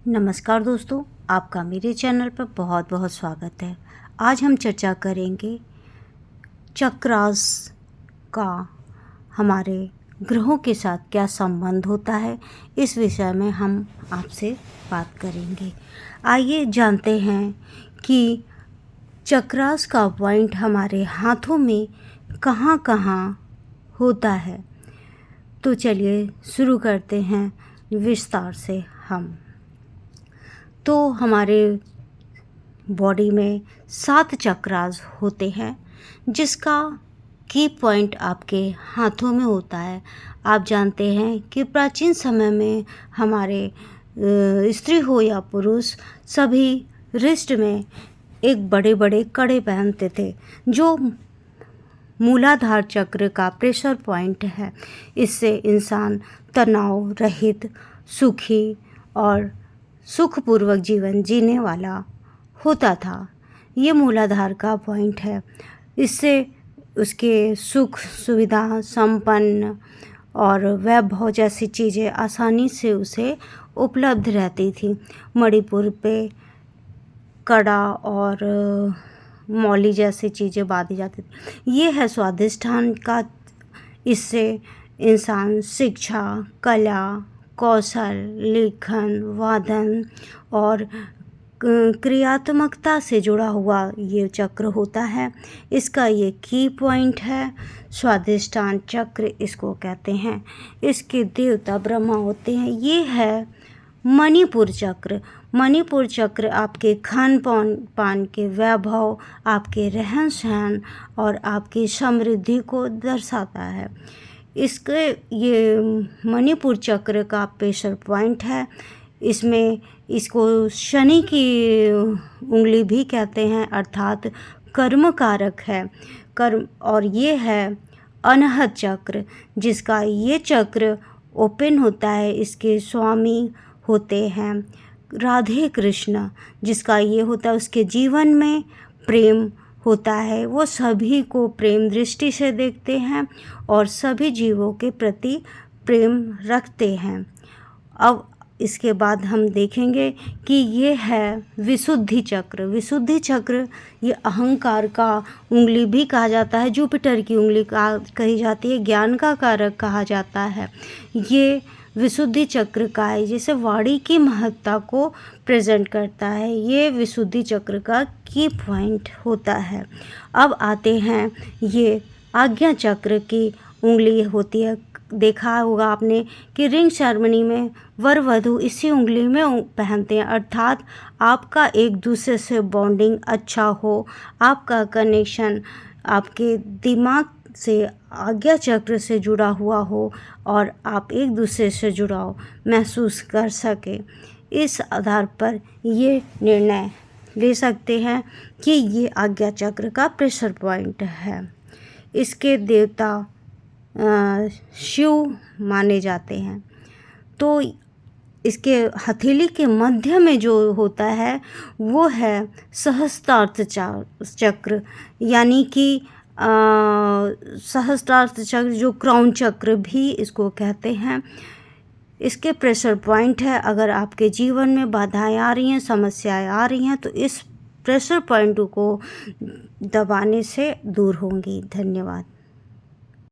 नमस्कार दोस्तों, आपका मेरे चैनल पर बहुत बहुत स्वागत है। आज हम चर्चा करेंगे चक्रास का हमारे ग्रहों के साथ क्या संबंध होता है। इस विषय में हम आपसे बात करेंगे। आइए जानते हैं कि चक्रास का पॉइंट हमारे हाथों में कहाँ कहाँ होता है। तो चलिए शुरू करते हैं विस्तार से हम। तो हमारे बॉडी में 7 चक्रास होते हैं, जिसका की पॉइंट आपके हाथों में होता है। आप जानते हैं कि प्राचीन समय में हमारे स्त्री हो या पुरुष सभी रिस्ट में एक बड़े बड़े कड़े पहनते थे, जो मूलाधार चक्र का प्रेशर पॉइंट है। इससे इंसान तनाव रहित, सुखी और सुखपूर्वक जीवन जीने वाला होता था। ये मूलाधार का पॉइंट है। इससे उसके सुख सुविधा संपन्न और वैभव जैसी चीज़ें आसानी से उसे उपलब्ध रहती थी। मणिपुर पे कड़ा और मौली जैसी चीज़ें बांधी जाती थी। ये है स्वाधिष्ठान का। इससे इंसान शिक्षा, कला, कौशल, लेखन, वादन और क्रियात्मकता से जुड़ा हुआ ये चक्र होता है। इसका ये की पॉइंट है। स्वाधिष्ठान चक्र इसको कहते हैं। इसके देवता ब्रह्मा होते हैं। ये है मणिपुर चक्र। मणिपुर चक्र आपके खान पान के वैभव, आपके रहन सहन और आपकी समृद्धि को दर्शाता है। इसके ये मणिपुर चक्र का प्रेशर पॉइंट है। इसमें इसको शनि की उंगली भी कहते हैं, अर्थात कर्म कारक है। कर्म और ये है अनहद चक्र, जिसका ये चक्र ओपन होता है। इसके स्वामी होते हैं राधे कृष्ण, जिसका ये होता है उसके जीवन में प्रेम होता है। वो सभी को प्रेम दृष्टि से देखते हैं और सभी जीवों के प्रति प्रेम रखते हैं। अब इसके बाद हम देखेंगे कि ये है विशुद्धि चक्र। विशुद्धि चक्र ये अहंकार का उंगली भी कहा जाता है, जुपिटर की उंगली कही जाती है, ज्ञान का कारक कहा जाता है। ये विशुद्धि चक्र का है, जैसे वाणी की महत्ता को प्रेजेंट करता है। ये विशुद्धि चक्र का की पॉइंट होता है। अब आते हैं ये आज्ञा चक्र की उंगली होती है। देखा होगा आपने कि रिंग सेरेमनी में वर वधू इसी उंगली में पहनते हैं, अर्थात आपका एक दूसरे से बॉन्डिंग अच्छा हो, आपका कनेक्शन आपके दिमाग से आज्ञा चक्र से जुड़ा हुआ हो और आप एक दूसरे से जुड़ाव महसूस कर सके। इस आधार पर ये निर्णय ले सकते हैं कि ये आज्ञा चक्र का प्रेशर पॉइंट है। इसके देवता शिव माने जाते हैं। तो इसके हथेली के मध्य में जो होता है वो है सहस्त्रार्थ चक्र, यानी कि सहस्त्रार्थ चक्र, जो क्राउन चक्र भी इसको कहते हैं। इसके प्रेशर पॉइंट है। अगर आपके जीवन में बाधाएं आ रही हैं, समस्याएं आ रही हैं, तो इस प्रेशर पॉइंट को दबाने से दूर होंगी। धन्यवाद।